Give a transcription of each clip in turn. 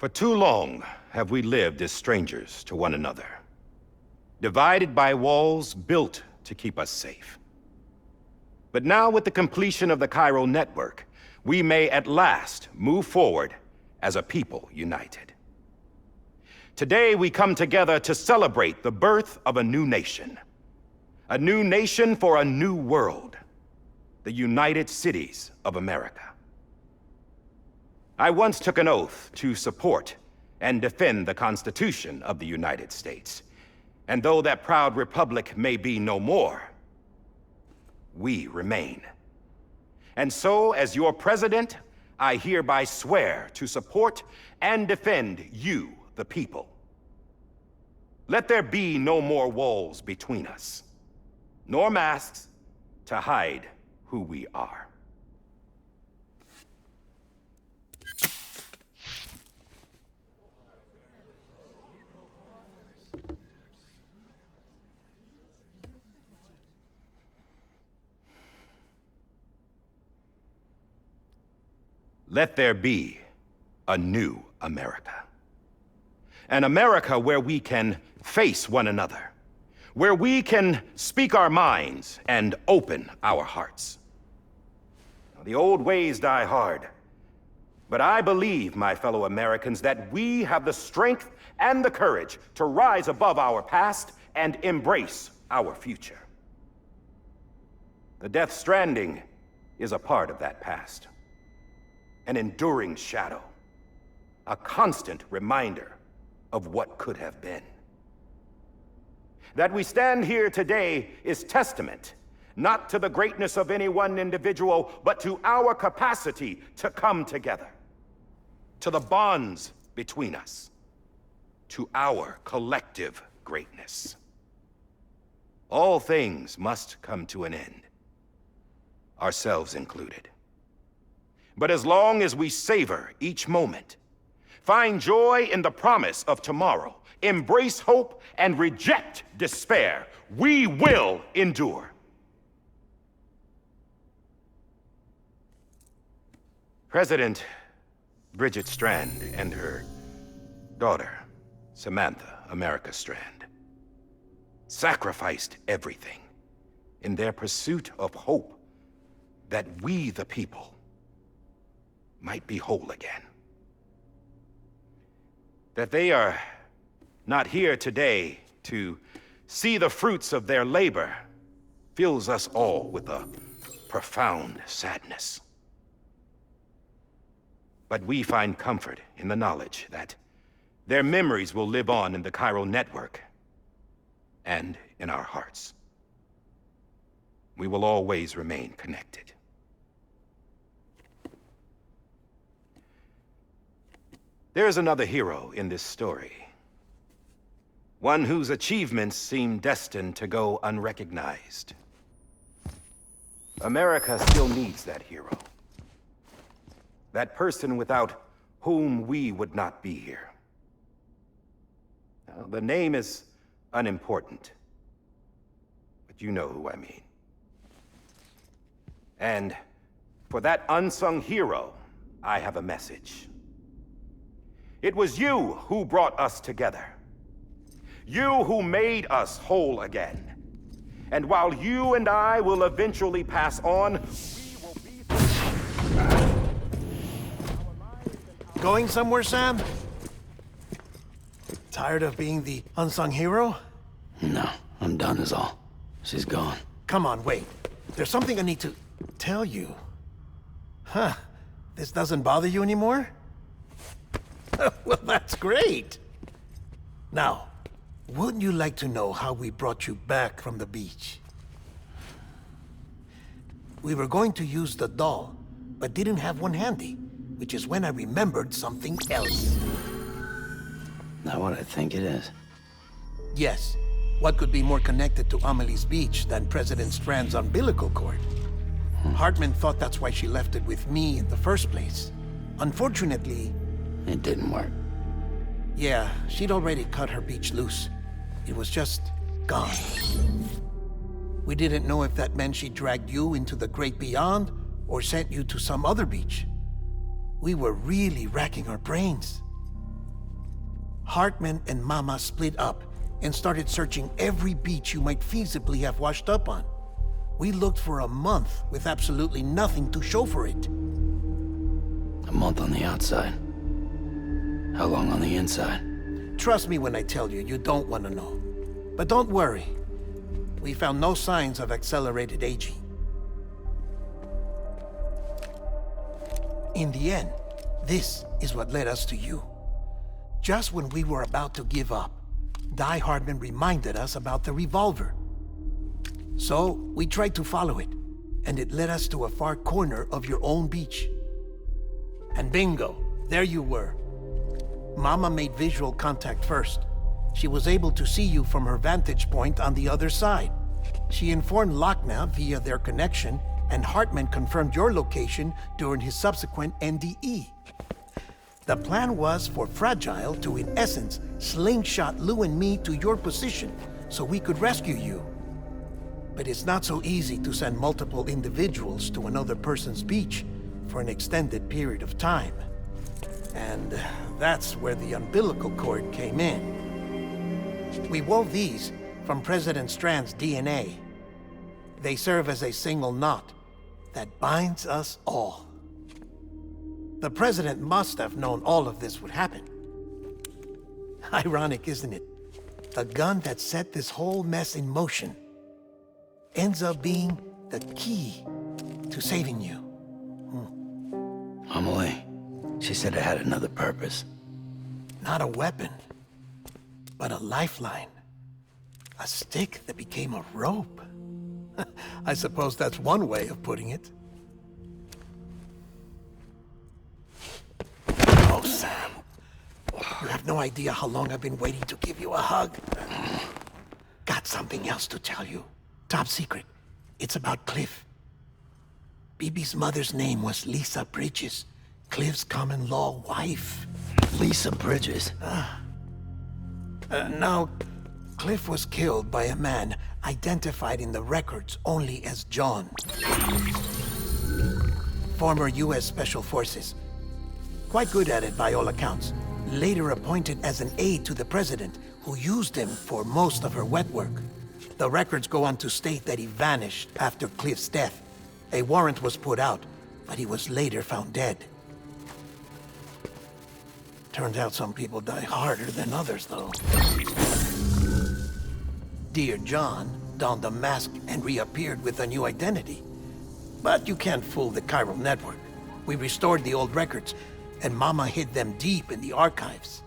For too long have we lived as strangers to one another, divided by walls built to keep us safe. But now, with the completion of the chiral network, we may at last move forward as a people united. Today, we come together to celebrate the birth of a new nation. A new nation for a new world. The United Cities of America. I once took an oath to support and defend the Constitution of the United States. And though that proud republic may be no more, we remain. And so, as your president, I hereby swear to support and defend you, the people. Let there be no more walls between us, nor masks to hide who we are. Let there be a new America. An America where we can face one another, where we can speak our minds and open our hearts. The old ways die hard, but I believe, my fellow Americans, that we have the strength and the courage to rise above our past and embrace our future. The Death Stranding is a part of that past. An enduring shadow, a constant reminder of what could have been. That we stand here today is testament, not to the greatness of any one individual, but to our capacity to come together, to the bonds between us, to our collective greatness. All things must come to an end, ourselves included. But as long as we savor each moment, find joy in the promise of tomorrow, embrace hope, and reject despair, we will endure. President Bridget Strand and her daughter, Samantha America Strand, sacrificed everything in their pursuit of hope that we, the people, might be whole again. That they are not here today to see the fruits of their labor fills us all with a profound sadness. But we find comfort in the knowledge that their memories will live on in the chiral network and in our hearts. We will always remain connected. There is another hero in this story. One whose achievements seem destined to go unrecognized. America still needs that hero. That person without whom we would not be here. Now, the name is unimportant, but you know who I mean. And for that unsung hero, I have a message. It was you who brought us together. You who made us whole again. And while you and I will eventually pass on, we will be... Going somewhere, Sam? Tired of being the unsung hero? No, I'm done is all. She's gone. Come on, wait. There's something I need to tell you. Huh. This doesn't bother you anymore? Well, that's great. Now, wouldn't you like to know how we brought you back from the beach? We were going to use the doll, but didn't have one handy, which is when I remembered something else. Not what I think it is. Yes. What could be more connected to Amelie's beach than President Strand's umbilical cord? Hartman thought that's why she left it with me in the first place. Unfortunately... It didn't work. Yeah, she'd already cut her beach loose. It was just gone. We didn't know if that meant she dragged you into the great beyond or sent you to some other beach. We were really racking our brains. Hartman and Mama split up and started searching every beach you might feasibly have washed up on. We looked for a month with absolutely nothing to show for it. A month on the outside. How long on the inside? Trust me when I tell you, you don't want to know. But don't worry. We found no signs of accelerated aging. In the end, this is what led us to you. Just when we were about to give up, Die Hardman reminded us about the revolver. So, we tried to follow it, and it led us to a far corner of your own beach. And bingo, there you were. Mama made visual contact first. She was able to see you from her vantage point on the other side. She informed Lochna via their connection, and Hartman confirmed your location during his subsequent NDE. The plan was for Fragile to, in essence, slingshot Lou and me to your position so we could rescue you. But it's not so easy to send multiple individuals to another person's beach for an extended period of time. And that's where the umbilical cord came in. We wove these from President Strand's DNA. They serve as a single knot that binds us all. The President must have known all of this would happen. Ironic, isn't it? The gun that set this whole mess in motion ends up being the key to saving you. Amelie, she said it had another purpose. Not a weapon, but a lifeline. A stick that became a rope. I suppose that's one way of putting it. Oh, Sam. You have no idea how long I've been waiting to give you a hug. Got something else to tell you. Top secret. It's about Cliff. Bibi's mother's name was Lisa Bridges, Cliff's common-law wife. Lisa Bridges. Now, Cliff was killed by a man identified in the records only as John. Former U.S. Special Forces. Quite good at it by all accounts. Later appointed as an aide to the president, who used him for most of her wet work. The records go on to state that he vanished after Cliff's death. A warrant was put out, but he was later found dead. Turns out some people die harder than others, though. Dear John donned a mask and reappeared with a new identity. But you can't fool the chiral network. We restored the old records, and Mama hid them deep in the archives.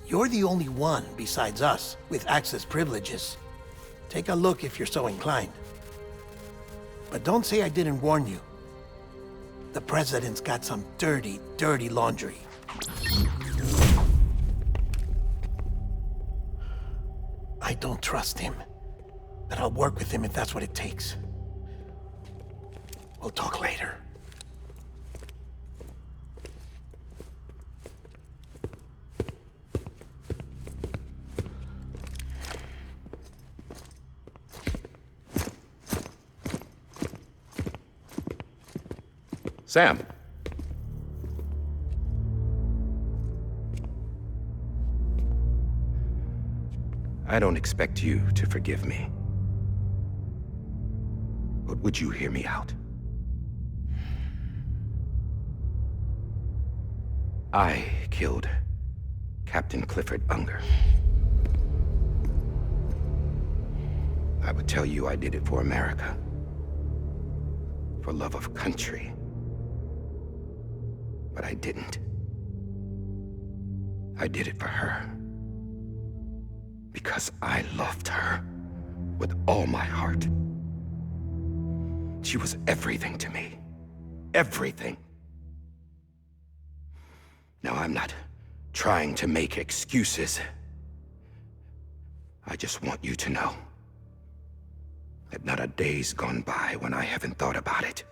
You're the only one besides us with access privileges. Take a look if you're so inclined. But don't say I didn't warn you. The president's got some dirty, dirty laundry. I don't trust him, but I'll work with him if that's what it takes. We'll talk later. Sam. I don't expect you to forgive me. But would you hear me out? I killed Captain Clifford Unger. I would tell you I did it for America. For love of country. But I didn't. I did it for her. Because I loved her with all my heart. She was everything to me. everything. Now, I'm not trying to make excuses. I just want you to know that not a day's gone by when I haven't thought about it.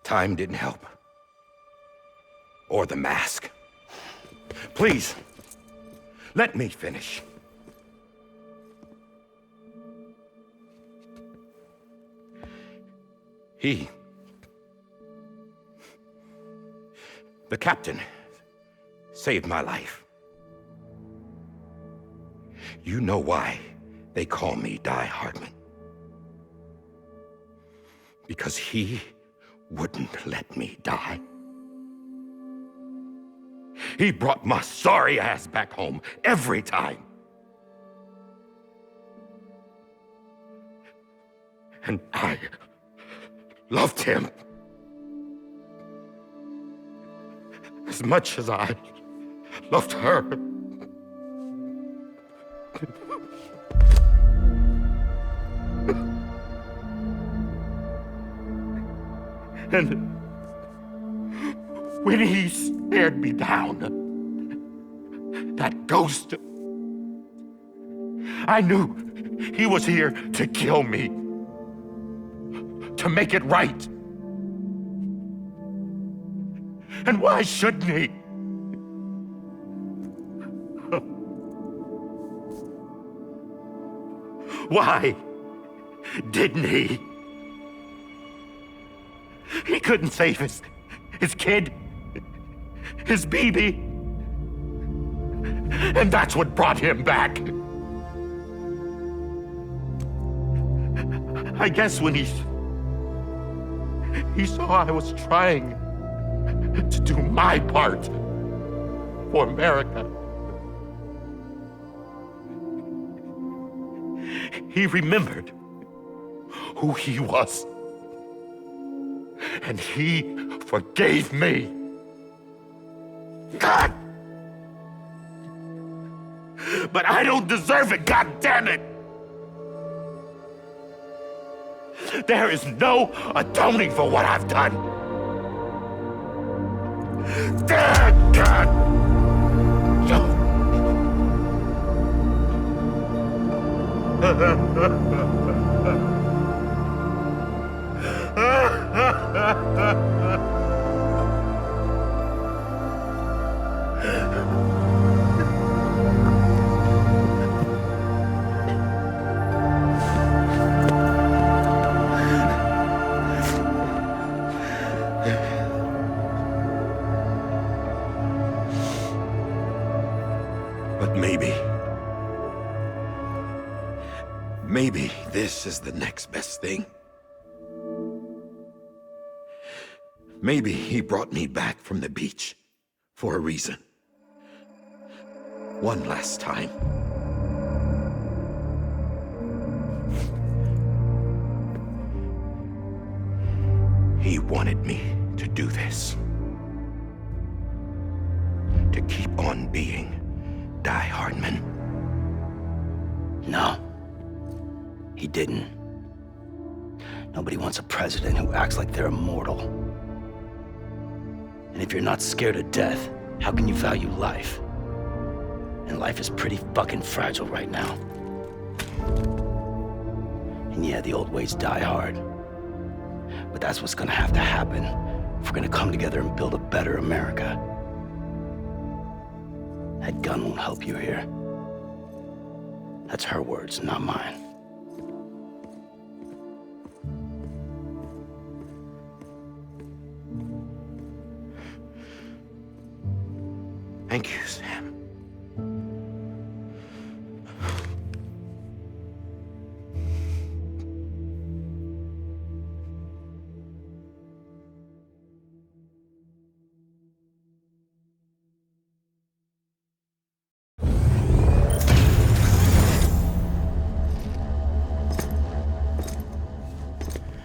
Time didn't help. Or the mask. Please, let me finish. The captain, saved my life. You know why they call me Die Hardman. Because he wouldn't let me die. He brought my sorry ass back home every time. And I loved him as much as I loved her. And when he stared me down, that ghost, I knew he was here to kill me, to make it right. And why shouldn't he? Why didn't he? He couldn't save his kid, his baby. And that's what brought him back. I guess when he saw I was trying to do my part for America, he remembered who he was. And he forgave me. God! But I don't deserve it, God damn it! There is no atoning for what I've done. God! But maybe this is the next best thing. Maybe he brought me back from the beach for a reason. One last time. He wanted me to do this. To keep on being Die Hardman. No, he didn't. Nobody wants a president who acts like they're immortal. And if you're not scared of death, how can you value life? And life is pretty fucking fragile right now. And yeah, the old ways die hard. But that's what's gonna have to happen if we're gonna come together and build a better America. That gun won't help you here. That's her words, not mine. Thank you, Sam.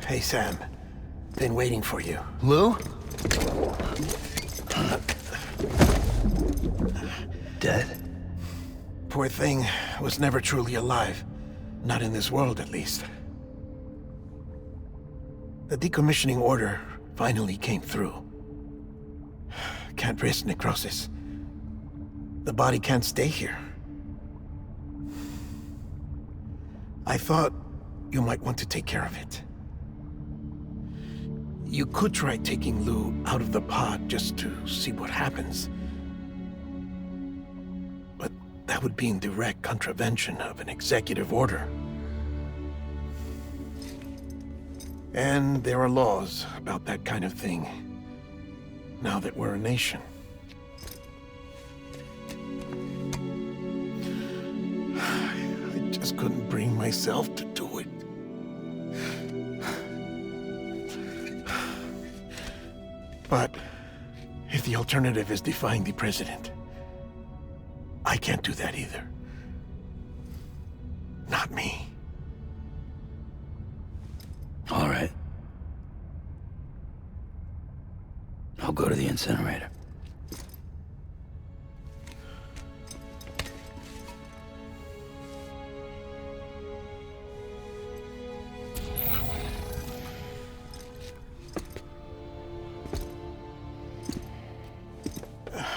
Hey, Sam. Been waiting for you. Lou? Dead? Poor thing was never truly alive. Not in this world, at least. The decommissioning order finally came through. Can't risk necrosis. The body can't stay here. I thought you might want to take care of it. You could try taking Lou out of the pod just to see what happens. But that would be in direct contravention of an executive order. And there are laws about that kind of thing, now that we're a nation. I just couldn't bring myself to do it. But if the alternative is defying the president, I can't do that either. Not me. All right. I'll go to the incinerator.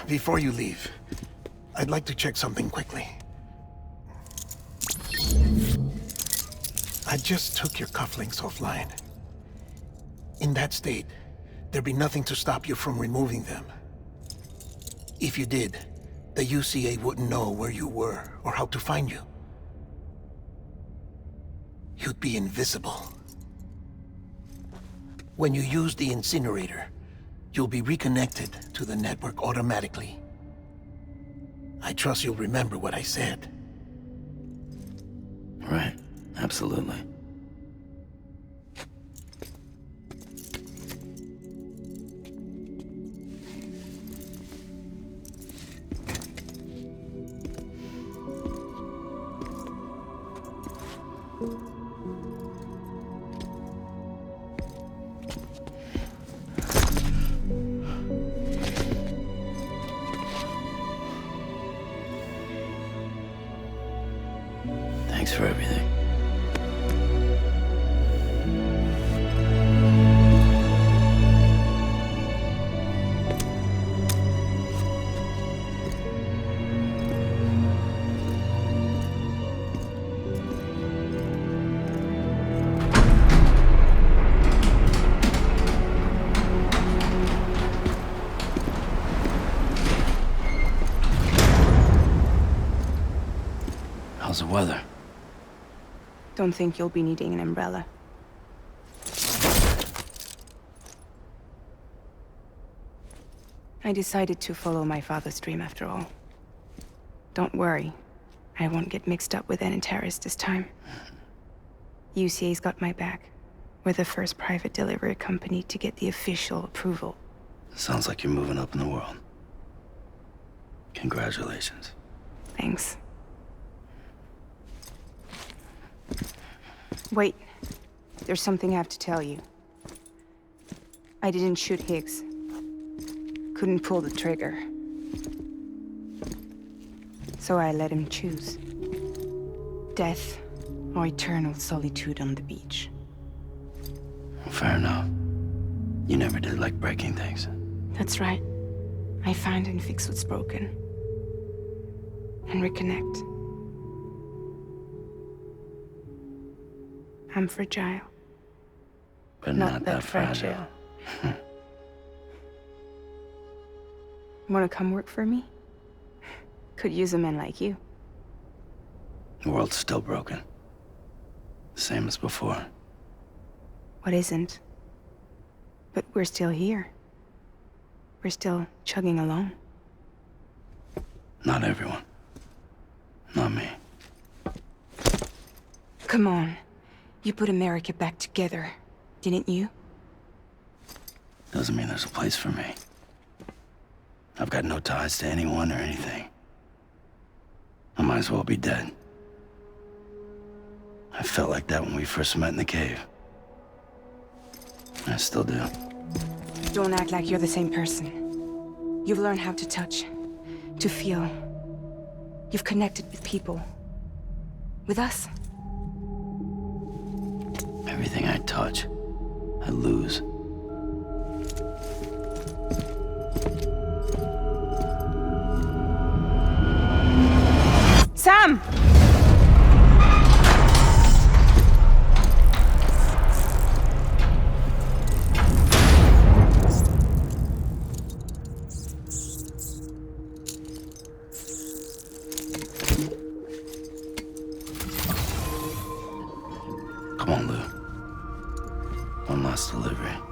Before you leave, I'd like to check something quickly. I just took your cufflinks offline. In that state, there'd be nothing to stop you from removing them. If you did, the UCA wouldn't know where you were or how to find you. You'd be invisible. When you use the incinerator, you'll be reconnected to the network automatically. I trust you'll remember what I said. Right. Absolutely. Thanks for everything. How's the weather? Don't think you'll be needing an umbrella. I decided to follow my father's dream after all. Don't worry, I won't get mixed up with any terrorists this time. UCA's got my back. We're the first private delivery company to get the official approval. Sounds like you're moving up in the world. Congratulations. Thanks. Wait, there's something I have to tell you. I didn't shoot Higgs. Couldn't pull the trigger. So I let him choose. Death or eternal solitude on the beach. Fair enough. You never did like breaking things. That's right. I find and fix what's broken. And reconnect. I'm fragile. But not that fragile. Wanna come work for me? Could use a man like you. The world's still broken. Same as before. What isn't? But we're still here. We're still chugging along. Not everyone. Not me. Come on. You put America back together, didn't you? Doesn't mean there's a place for me. I've got no ties to anyone or anything. I might as well be dead. I felt like that when we first met in the cave. I still do. Don't act like you're the same person. You've learned how to touch, to feel. You've connected with people. With us. Everything I touch, I lose. Sam! Come on, Lou. One last delivery.